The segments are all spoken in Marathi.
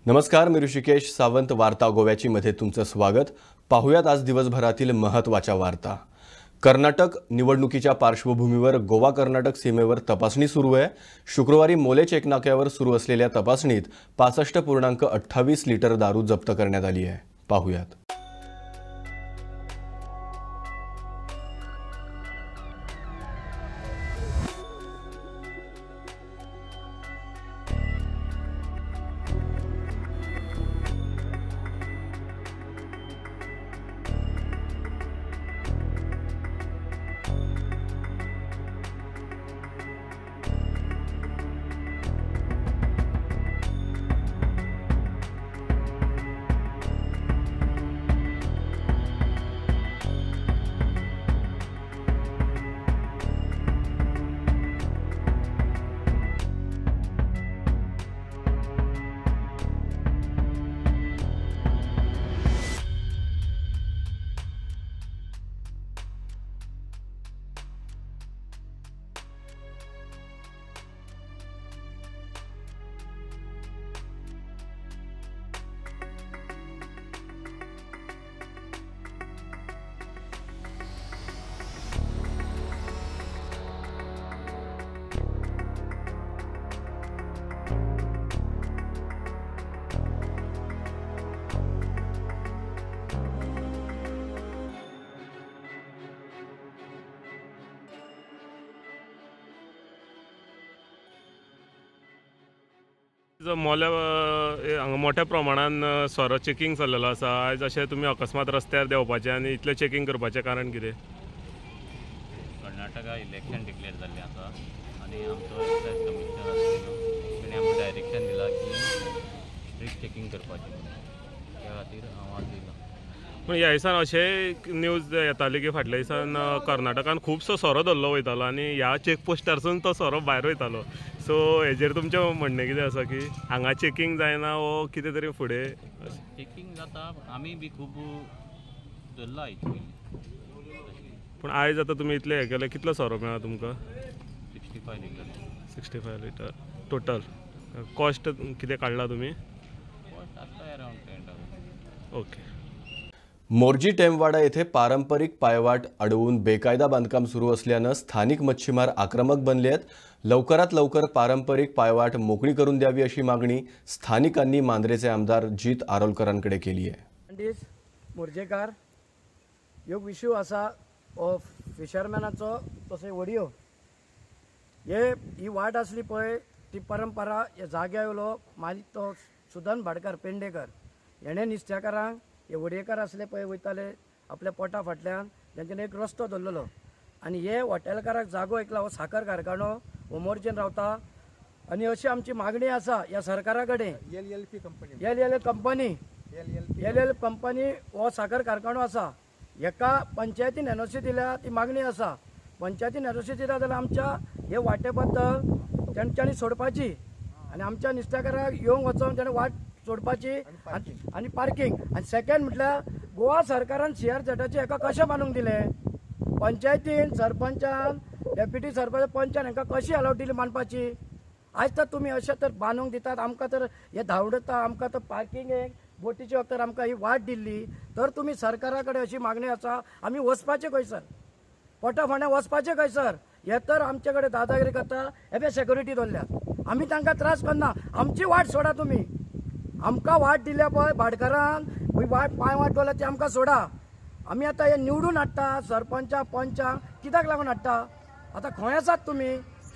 नमस्कार, मी ऋषिकेश सावंत. वार्ता गोव्याची मध्ये तुमचं स्वागत. पाहुयात आज दिवसभरातील महत्त्वाच्या वार्ता. कर्नाटक निवडणुकीच्या पार्श्वभूमीवर गोवा कर्नाटक सीमेवर तपासणी सुरू आहे. शुक्रवारी मोले चेक नाक्यावर सुरू असलेल्या तपासणीत 65.28 लिटर दारू जप्त करण्यात आली आहे. पाहुयात. मोल्या हांगा मोठ्या प्रमाणात सोरो चेकिंग चल्लेलो आसा. आयज अशें तुमी अकस्मात रस्त्यार देंवपाचें आनी इतलें चेकिंग करपाचें कारण कितें? कर्नाटका इलेक्शन डिक्लेअर जाल्लें आसा आनी आमचो एक्सायज कमिशनर आशिल्लो ताणें आमकां डायरेक्शन दिलां की स्ट्रिक्ट चेकिंग करपाचें. त्या खातीर हांव आज येयलो. पूण ह्या दिसान अशें न्यूज येताली की फाटल्या दिसान कर्नाटकान खुबसो सोरो धरलो वयतालो आनी ह्या चेकपोस्टारसून तो सोरो भायर वयतालो. सो हेजेर तुमचें म्हणणें कितें आसा की हांगा चेकिंग जायना वो कितें तरी फुडें? चेकिंग जाता, आमी बी खूब धरला हेचे पयलीं. पूण आयज आतां तुमी इतलें हें केलें, कितलो सोरो मेळ्ळा तुमकां? 65 लिटर. 65 litre total. कॉस्ट कितें काडला तुमी? कॉस्ट आसता अरावंड 10,000. ओके. मोर्जी टेमवाडा येथे पारंपरिक पायवाट अडवून बेकायदा बांधकाम सुरू असल्यानं स्थानिक मच्छीमार आक्रमक बनले आहेत. लवकरात लवकर पारंपरिक पायवाट मोकळी करून द्यावी अशी मागणी स्थानिकांनी मांद्रेचे आमदार जीत आरोलकरांकडे केली आहे. मोर्जेकार ह्यो इश्यू आसा फिशरमॅनाचो तशें वडयो ही वाट आसली पळय ती परंपरा ह्या जाग्यावयलो मालीक तो सुदन भाटकार पेंडेकर हेणें नुस्तेकारांक हे वडयेकार असले पळय वयताले आपल्या पोटा फाटल्यान तेंच्यानी एक रस्तो धरलेलो आनी हे हॉटेलकाराक जागो एकला हो साखर कारखानो हो मोर्जेन रावता आनी अशी आमची मागणी आसा ह्या सरकारा कडेन. एल कंपनी हो साखर कारखानो आसा हेका पंचायतीन एनओसी दिल्या ती मागणी आसा. पंचायतीन एनओसी दिल्या जाल्यार आमच्या हे वाटे बद्दल तेंच्यांनी सोडपाची आनी आमच्या नुस्तेकाराक येवंक वचोन तेणें वाट सोडपाची आनी पार्किंग. आनी सेकंड म्हटल्यार गोवा सरकारान CRZची हेका कशें बांदूंक दिलें? पंचायतीन सरपंचान डेप्युटी सरपंच पंचान हेका कशी अलाउड दिली बांदपाची? आयज तर तुमी अशें तर बांदूंक दितात, आमकां तर हे धांवडता, आमकां तर पार्किंगेक बोटीच्या वखदार आमकां ही वाट दिल्ली तर तुमी सरकारा कडेन अशी मागणी आसा आमी वचपाचें खंयसर? पोटा फोंड्या वचपाचें खंयसर? हे तर आमचे कडेन दादागिरी करता. हे पळय सेक्युरिटी दवरल्यात, आमी तांकां त्रास करना. आमची वाट सोडा तुमी. आमकां वाट दिल्या पळय भाटकारान वाट पांय दवरल्या ती आमकां सोडा. आमी आतां हे निवडून हाडटा सरपंचा पंचांक कित्याक लागून हाडटा? आतां खंय आसात तुमी?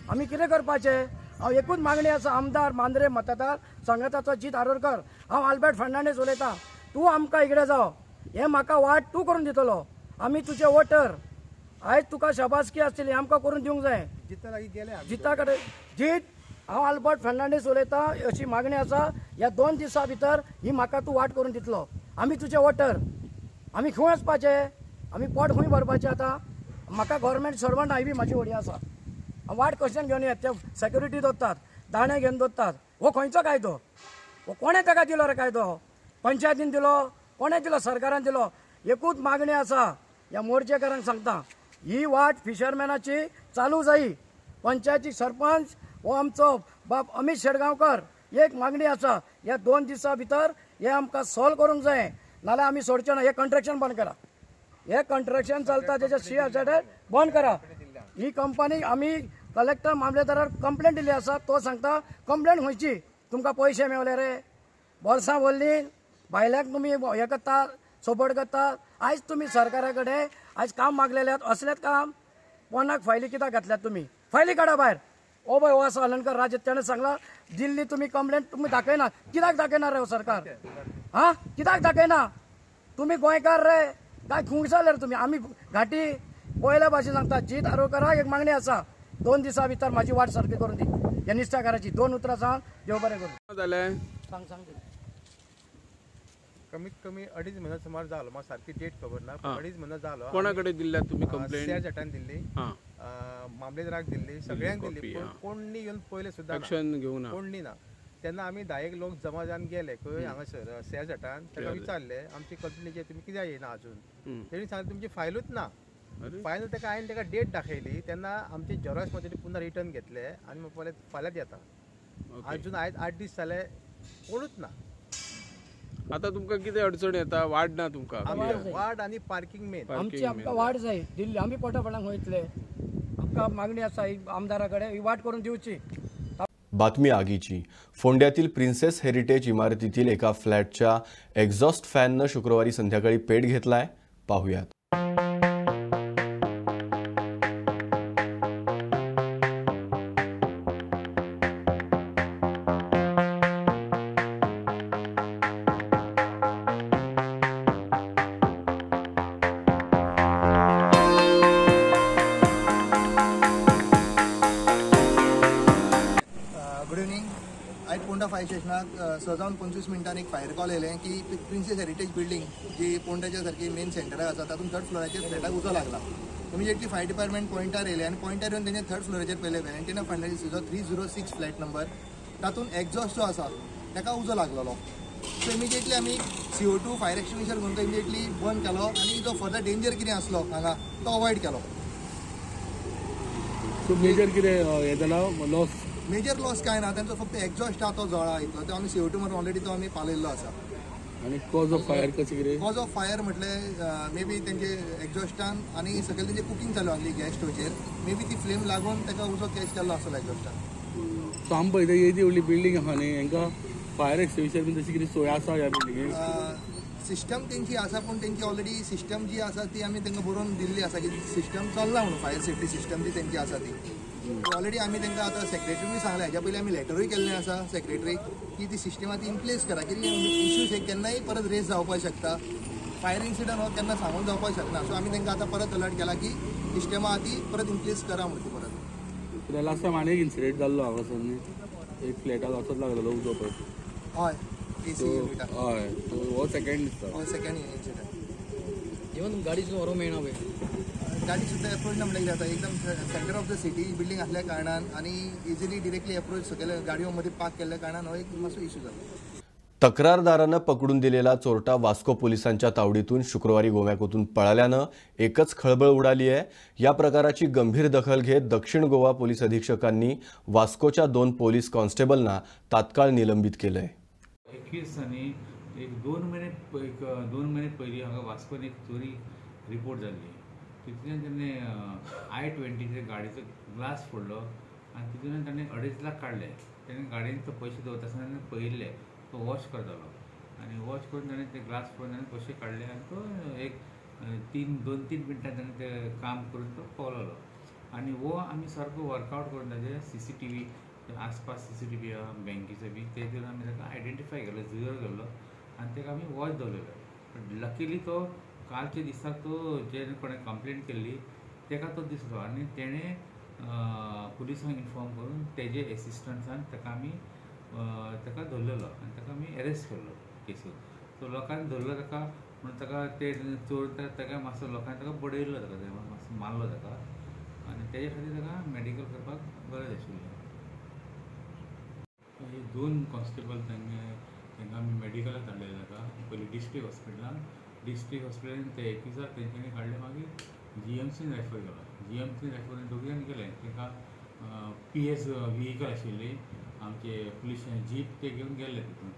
आमी कितें करपाचें? हांव एकूच मागणी आसा आमदार मांद्रे मतदार संघाचो जीत आरोलकर, हांव आल्बर्ट फर्नांडीस उलयतां. तूं आमकां इकडे जाव, हे म्हाका वाट तूं करून दितलो. आमी तुजे वोटर. आयज तुका शबासकी आसतली, आमकां करून दिवंक जाय. जिता कडेन जीत. हांव आल्बर्ट फर्नांडीस उलयतां. अशी मागणी आसा ह्या 2 दिसां भितर ही म्हाका तूं वाट करून दितलो. आमी तुजे वोटर. आमी खंय वचपाचें? आमी पोट खंय भरपाचें आतां? म्हाका गव्हर्मेंट सर्वंट हाय बी म्हाजी व्हडी आसा. वाट कशें घेवन येत? ते सेक्युरिटी दवरतात, दाणे घेवन दवरतात. हो खंयचो कायदो? हो कोणें ताका दिलो रे कायदो? पंचायतीन दिलो? कोणें दिलो? सरकारान दिलो? एकूच मागणी आसा ह्या मोर्जेकारांक सांगता, ही वाट फिशरमॅनाची चालू जायी. पंचायती सरपंच हो आमचो बाब अमित शेडगांवकर एक मागणी आसा, ह्या 2 दिसां भितर हे आमकां सॉल्व करूंक जाय, नाल्यार आमी सोडचे ना. हे कंट्रॅक्शन बंद करा. हे कंट्रॅक्शन चलता तेजे CSZ बंद करा. ही कंपनी आमी कलेक्टर मामलेदाराक कंप्लेंट दिली आसा. तो सांगता कंप्लेंट खंयची, तुमकां पयशे मेवले रे, बोल्सां व्हरली, भायल्याक तुमी हे करता, सपोर्ट करता. आयज तुमी सरकारा कडेन आयज काम मागलेल्यात, असलेच काम कोणाक फायली कित्याक घातल्यात तुमी? फायली काडा भायर. ओ बाय, असं अलंकार राज त्याने सांगला दिल्ली तुम्ही कंप्लेंट तुम्ही दाखयना. कित्याक दाखयना रे हो सरकार? हा, कित्याक दाखयना? तुम्ही गोंयकार रे काय खुंयसाले रे तुम्ही? आम्ही घाटी पयल्या भाशेन सांगता, जीत आरोकराक एक मागणी आसा, 2 दिसां भितर माझी वाट सारकी करून दी. हे निश्चयकाराची 2 उतरां सांग, देव बरें करूं. जालें सांग सांग. कमीत कमी 2.5 महिना सुमार जालो. म्हाका सारकी डेट खबर ना, हां. 2.5 महिना जालो. कोणा कडेन दिल्ल्यात तुम्ही कंप्लेंट? CSZ दिल्ली, हां, मामलेदाराक दिल्ली, सगळ्यांक दिल्ली, कॉपी, पूण हां. कोणी येवन पयले सुद्दां ना. ऍक्शन घेवं ना. कोणी ना. तेन्ना आमी 10 लोक जमा जावन गेले खंय हांगासर CSZ. ताका विचारले आमची कंपनीचे तुमी कित्याक येयना अजून. तेणी सांगलें तुमची फायलूच ना. अरे फायल ताका हांवें ताका डेट दाखयली, तेन्ना आमचे झेरॉक्स मागीर पुन्हा रिटर्न घेतले आनी म्हाका पळय फाल्यांच येता. ओके. अजून आयज 8 दीस जाले, कोणूच ना. आता तुमकां कितें अडचण येता? वाड ना तुमकां? आमचे वार्ड आनी पार्किंग मेन. आमची आमकां वाट जाय दिल्ली. आमी पोटाफळांक वयतले. आमकां मागणी आसा ही आमदारा कडेन, ही वाट करून दिवची. बातमी आगीची. फोंड्यातील प्रिन्सेस हेरिटेज इमारतीतील एका फ्लॅटच्या एक्झॉस्ट फॅननं शुक्रवारी संध्याकाळी पेट घेतलाय. पाहुयात. Good evening. आयज पोंडा फायर स्टेशनाक सजावन 25 मिनटांनी एक फायर कॉल येयलें की प्रिन्सेस हेरिटेज बिल्डींग जी पोंड्याच्या सारकी मेन सेंटराक आसा तातूंत 3rd फ्लोराचेर फ्लॅटाक उजो लागला. इमिजिएटली फायर डिपार्टमेंट पॉयंटार येयले आनी पॉयंटार येवन तेंचे 3rd फ्लोराचेर पयले वेलेंटिना फर्नांडीसचो 306 फ्लॅट नंबर, तातूंत एक्झॉस्ट जो आसा ताका उजो लागलेलो. सो इमिजिएटली आमी CO2 फायर एक्सटिंग्विशर घेवन तो इमिजिएटली बंद केलो आनी जो फर्दर डेंजर कितें आसलो हांगा तो अवॉयड केलो. सो मेजर कितें हें जाला लॉस? मेजर लॉस काय ना, त्यांचा फक्त एक्झॉस्ट हा तो जळा इतलो. तो आमी CO2 मध्ये ऑलरेडी तो आमी पालयल्लो आसा. आनी कॉज ऑफ फायर कशें कितें? कॉज ऑफ फायर म्हटल्यार मे बी तेंचे एक्झॉस्टान आनी सकयल तेंचे कुकिंग चालू आसली गॅस स्टोवचेर, मे बी ती फ्लेम लागून ताका उजो कॅच केल्लो आसलो एक्झॉस्टान. सो आमी पळयता येदी व्हडली बिल्डींग आहा न्ही, हांकां फायर एक्सटिंग्विशर बीन तशी कितें सोय आसा ह्या बिल्डिंगेक? सिस्टम तेंची आसा, पूण तेंची ऑलरेडी सिस्टम जी आसा ती आमी तांकां बरोवन दिल्ली आसा की सिस्टम चलना म्हणून. फायर सेफ्टी सिस्टम जी तेंची आसा ती ऑलरेडी आमी तांकां आतां सेक्रेटरीक सांगलें. हेज्या पयलीं आमी लेटरूय केल्लें आसा सेक्रेटरीक की ती सिस्टम आतां इन प्लेस करा, कित्याक इश्यूज हे केन्नाय परत रेज जावपाक शकता. फायर इन्सिडंट हो केन्ना सांगून जावपाक शकना. सो आमी तांकां आतां परत अलर्ट केला की सिस्टमा ती परत इन प्लेस करा म्हणून ती परत. लास्ट टायम आनी एक इन्सिडेंट जाल्लो हांगासर न्ही, एक फ्लॅटाक असोच लागलेलो उजो पळय. हय AC युनिटाक. हय, सो हो सेकंड दिसता. हो सेकंड इन्सिडंट. इवन गाडीसून व्हरोंक मेळना पळय. गाडी सुद्दां अप्रोच ना म्हणल्यार कितें जाता, एकदम centre of the city building असल्या कारणान आनी इजिली डिरेक्टली अप्रोच सगळे गाडयो मध्ये पार्क केल्ल्या कारणान हो एक मातसो इश्यू जालो. तक्रारदारानं पकडून दिलेला चोरटा वास्को पोलिसांच्या तावडीतून शुक्रवारी गोव्याकोतून पळाल्यानं एकच खळबळ उडाली आहे. या प्रकाराची गंभीर दखल घेत दक्षिण गोवा पोलीस अधीक्षकांनी वास्कोच्या 2 पोलीस कॉन्स्टेबलना तात्काळ निलंबित केलंय. 21 दिसांनी एक 2 महिने पयलीं हांगा वास्कोन एक चोरी रिपोर्ट जाल्ली. तितून तेणें I-20 गाडयेचो ग्लास फोडलो आनी तितून ताणें 2.5 लाख काडले. तेणें गाडयेन तो पयशे दवरता आसतना पळयल्ले तो वॉश करतालो आनी वॉश करून ताणें ते ग्लास फोडून ताणें पयशे काडले आनी तो एक 2-3 मिनटां ताणें तें काम करून तो पावलोलो. आनी हो आमी सारको वर्कआवट करून ताजे CCTV आसपास CCTV आहा बँकेचो बी तेजेर आमी ताका आयडेंटिफाय केलो, झिरो केल्लो आनी ताका आमी वॉच दवरलेलो. लकीली तो कालच्या दिसाक तो जेणे कोणें कंप्लेंट केल्ली ताका तो दिसलो आनी तेणें पुलिसांक इन्फॉर्म करून तेजे एसिस्टंट्सान ताका आमी ताका धरलेलो आनी ताका आमी अरेस्ट केल्लो केसीन. सो लोकांनी धरलो ताका म्हणून ताका ते चोर ताका मातसो लोकांनी ताका बडयल्लो, ताका मातसो मारलो ताका आनी तेजे खातीर ताका मेडिकल करपाक गरज आशिल्ली. 2 कॉन्स्टेबल तांकां आमी मेडिकलाक धाडलेले ताका पयलीं डिस्ट्रिक्ट हॉस्पिटलान ते एकिसाक तेंच्यांनी काडले, मागीर GMCन रेफर केलो. GMCन रेफर दोगूय जाण गेले. ताका PS व्हिकल आशिल्ली आमचे पुलीस जीप ते घेवन गेले तितून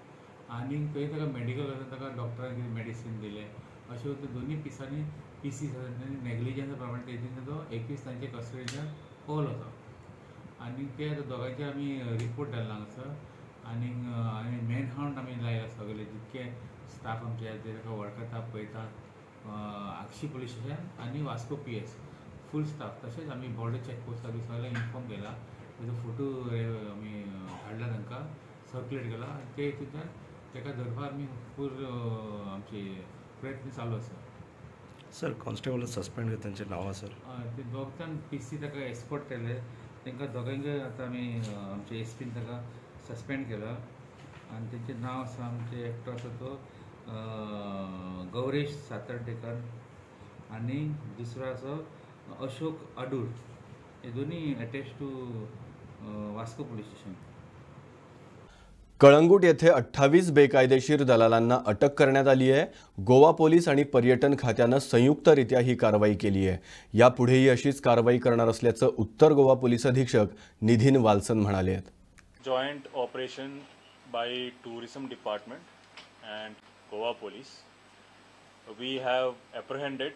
आनी थंय ताका मेडिकल वचून ताका डॉक्टरान कितें मेडिसीन दिलें अशें ते दोनूय पिसांनी पीसीस नेग्लिजन्सा प्रमाणे तेजेर तो 21 तांचे कस्टडींतल्यान पळोवलो तो आनी ते दोगांयचे आमी रिपोर्ट धाडला हांगासर आनी मॅन हावंट आमी लायला सगळे जितके स्टाफ आमचे ते ताका वळखता पळयतात आगशी पुलीस स्टेशन आनी वास्को PS फूल स्टाफ तशेंच आमी बॉर्डर चॅकपोस्टार बी सगळ्यांक इन्फॉर्म केला तेजो फोटो आमी धाडला तांकां सर्क्युलेट केला आनी ते हितूंतल्यान ताका धरपाक आमी फूल आमचे प्रयत्न चालू आसा सर कॉन्स्टेबल सस्पेंड केले तांचे नांवां सर ते दोगांय PC ताका एस्कॉर्ट केले तांकां दोगांयक आतां आमी आमचे SPन ताका सस्पेंड केला आनी तेंचें नांव आसा आमचे एकटो आसा तो गौरेश सातर्डेकर आनी दुसरो आसा अशोक अडूर हे दोन्ही attach to Vasco police station Calangute येथे 28 बेकायदेशीर दलालांना अटक करण्यात आली आहे। गोवा पोलीस आणि पर्यटन खात्याने संयुक्तरित्या ही कारवाई केली आहे। यापुढेही अशीच कारवाई करणार असल्याचं उत्तर गोवा पोलीस अधीक्षक निधीन वालसन म्हणाले आहेत। Joint operation by tourism department and Goa police, we have apprehended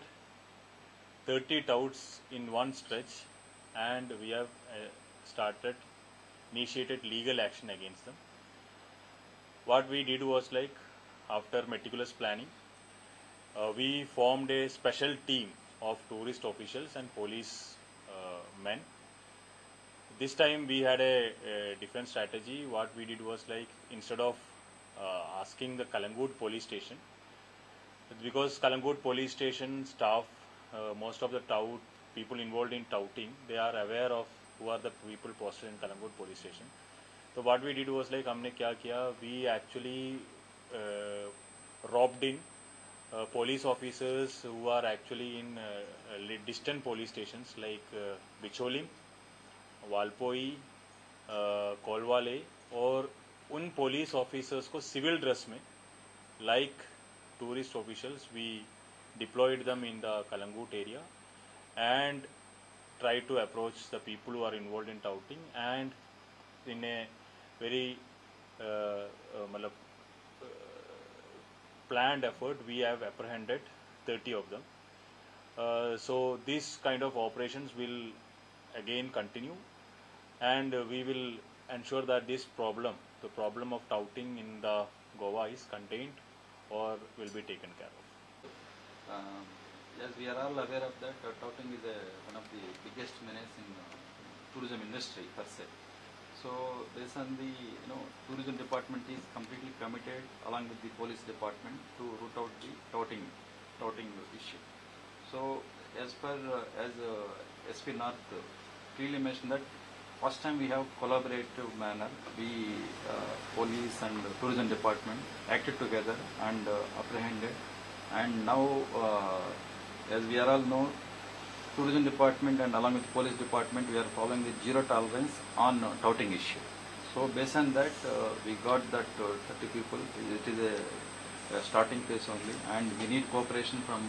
30 touts in one stretch and we have initiated legal action against them. What we did was like, after meticulous planning, we formed a special team of tourist officials and police men. This time we had a different strategy. What we did was like, instead of asking the Kalangut police station, because Kalangut police station staff, most of the people involved in touting, they are aware of who are the people posted in Kalangut police station. So what we did was like, हमने क्या KIA, we actually robbed in police officers who are actually in distant police stations like Bicholim, Valpoi, Colvale, और उन पुलिस ऑफिसर्स को सिविल ड्रेस में like tourist officials we deployed them in the Calangute area and try to approach the people who are involved in touting and in a very मतलब planned effort we have apprehended 30 of them. So this kind of operations will again continue and we will ensure that this problem, the problem of touting in the Goa, is contained or will be taken care of. Yes, we are all aware of that. Touting is one of the biggest menace in tourism industry per se. So based on the tourism department is completely committed along with the police department to root out the touting issue. So as per SP North clearly mentioned that first time we have collaborative manner, we police and tourism department acted together and apprehended, and now as we are all know, tourism department and along with police department we are following the zero tolerance on touting issue. So based on that we got that 30 people. It is a starting phase only and we need cooperation from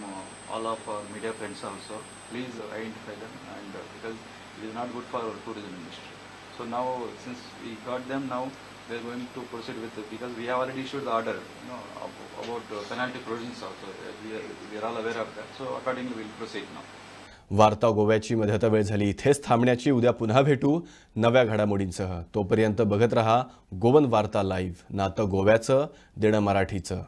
all of our media friends also. Please identify them, and because it is not good for our tourism industry. So now since we got them, now we are going to proceed with it, because we have already issued the order about penalty provisions also. We are all aware of that. So accordingly we will proceed now. वार्ता गोव्याची मध्यता वेळ झाली इथेच थांबण्याची। उद्या पुन्हा भेटू नव्या घडामोडींसह। तोपर्यंत बघत रहा गोवन वार्ता लाईव्ह, नातं गोव्याचं देणं मराठीचं।